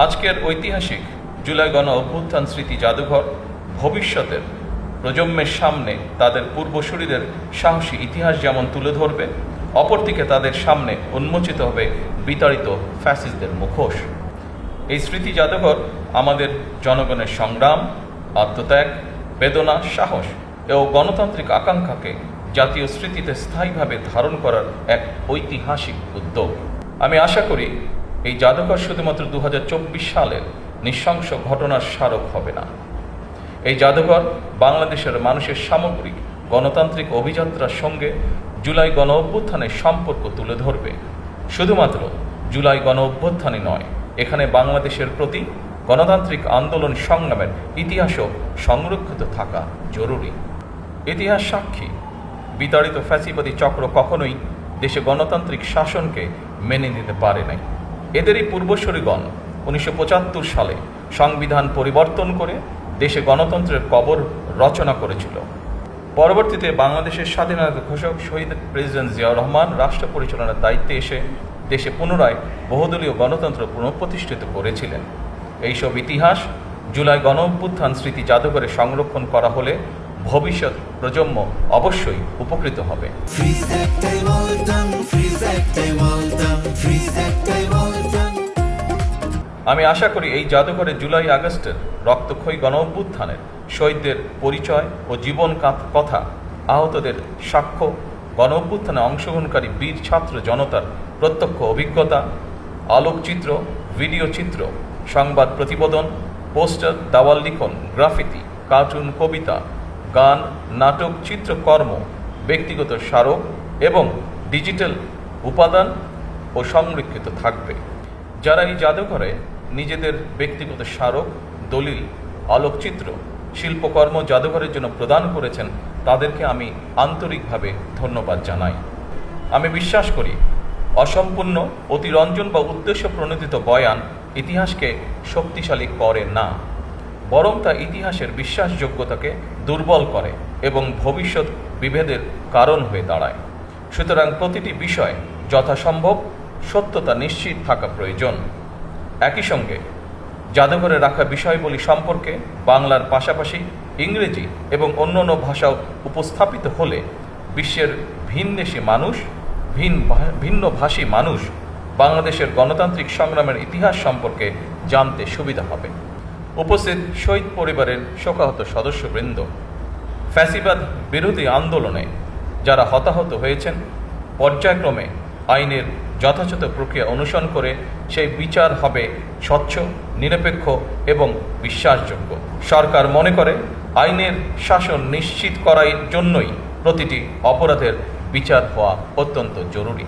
আজকের ঐতিহাসিক জুলাই গণ অভ্যুত্থান স্মৃতি জাদুঘর ভবিষ্যতের প্রজন্মের সামনে তাদের পূর্বসূরিদের সাহসী ইতিহাস যেমন তুলে ধরবে, অপরদিকে তাদের সামনে উন্মোচিত হবে বিতাড়িত ফ্যাসিস্টদের মুখোশ। এই স্মৃতি জাদুঘর আমাদের জনগণের সংগ্রাম, আত্মত্যাগ, বেদনা, সাহস ও গণতান্ত্রিক আকাঙ্ক্ষাকে জাতীয় স্মৃতিতে স্থায়ীভাবে ধারণ করার এক ঐতিহাসিক উদ্যোগ। আমি আশা করি এই জাদুঘর শুধুমাত্র 2024 সালের নৃশংস ঘটনার স্মারক হবে না। এই জাদুঘর বাংলাদেশের মানুষের সামগ্রিক গণতান্ত্রিক অভিযাত্রার সঙ্গে জুলাই গণ অভ্যুত্থানের সম্পর্ক তুলে ধরবে। শুধুমাত্র জুলাই গণ অভ্যুত্থানই নয়, এখানে বাংলাদেশের প্রতি গণতান্ত্রিক আন্দোলন সংগ্রামের ইতিহাসও সংরক্ষিত থাকা জরুরি। ইতিহাস সাক্ষী, বিতাড়িত ফ্যাসিবাদী চক্র কখনোই দেশে গণতান্ত্রিক শাসনকে মেনে নিতে পারে নাই। এদেরই পূর্বসূরিগণ 1975 সালে সংবিধান পরিবর্তন করে দেশে গণতন্ত্রের কবর রচনা করেছিল। পরবর্তীতে বাংলাদেশের স্বাধীনতা ঘোষক শহীদ প্রেসিডেন্ট জিয়াউর রহমান রাষ্ট্র পরিচালনার দায়িত্বে এসে দেশে পুনরায় বহুদলীয় গণতন্ত্র পুনঃপ্রতিষ্ঠিত করেছিলেন। এইসব ইতিহাস জুলাই গণ অভ্যুত্থান স্মৃতি জাদুঘরে সংরক্ষণ করা হলে ভবিষ্যৎ প্রজন্ম অবশ্যই উপকৃত হবে। আমি আশা করি এই জাদুঘরে জুলাই আগস্টের রক্তক্ষয়ী গণ অভ্যুত্থানের শহীদদের পরিচয় ও জীবন কথা, আহতদের সাক্ষ্য, গণ অভ্যুত্থানে অংশগ্রহণকারী বীর ছাত্র জনতার প্রত্যক্ষ অভিজ্ঞতা, আলোকচিত্র, ভিডিও চিত্র, সংবাদ প্রতিবেদন, পোস্টার, দাওয়াল লিখন, গ্রাফিতি, কার্টুন, কবিতা, গান, নাটক, চিত্রকর্ম, ব্যক্তিগত স্মারক এবং ডিজিটাল উপাদান ও সংরক্ষিত থাকবে। যারা এই জাদুঘরে নিজেদের ব্যক্তিগত স্মারক, দলিল, আলোকচিত্র, শিল্পকর্ম জাদুঘরের জন্য প্রদান করেছেন, তাদেরকে আমি আন্তরিকভাবে ধন্যবাদ জানাই। আমি বিশ্বাস করি অসম্পূর্ণ, অতিরঞ্জন বা উদ্দেশ্য প্রণোদিত বয়ান ইতিহাসকে শক্তিশালী করে না, বরং তা ইতিহাসের বিশ্বাসযোগ্যতাকে দুর্বল করে এবং ভবিষ্যৎ বিভেদের কারণ হয়ে দাঁড়ায়। সুতরাং প্রতিটি বিষয় যথাসম্ভব সত্যতা নিশ্চিত থাকা প্রয়োজন। একই সঙ্গে জাদুঘরে রাখা বিষয়বলী সম্পর্কে বাংলার পাশাপাশি ইংরেজি এবং অন্যান্য ভাষাও উপস্থাপিত হলে বিশ্বের ভিন্নভাষী মানুষ বাংলাদেশের গণতান্ত্রিক সংগ্রামের ইতিহাস সম্পর্কে জানতে সুবিধা হবে। উপস্থিত শহীদ পরিবারের শোকাহত সদস্যবৃন্দ, ফ্যাসিবাদ বিরোধী আন্দোলনে যারা হতাহত হয়েছেন, পর্যায়ক্রমে আইনের যথাযথ প্রক্রিয়া অনুসরণ করে সেই বিচার হবে স্বচ্ছ, নিরপেক্ষ এবং বিশ্বাসযোগ্য। সরকার মনে করে আইনের শাসন নিশ্চিত করার জন্যই প্রতিটি অপরাধের বিচার হওয়া অত্যন্ত জরুরি।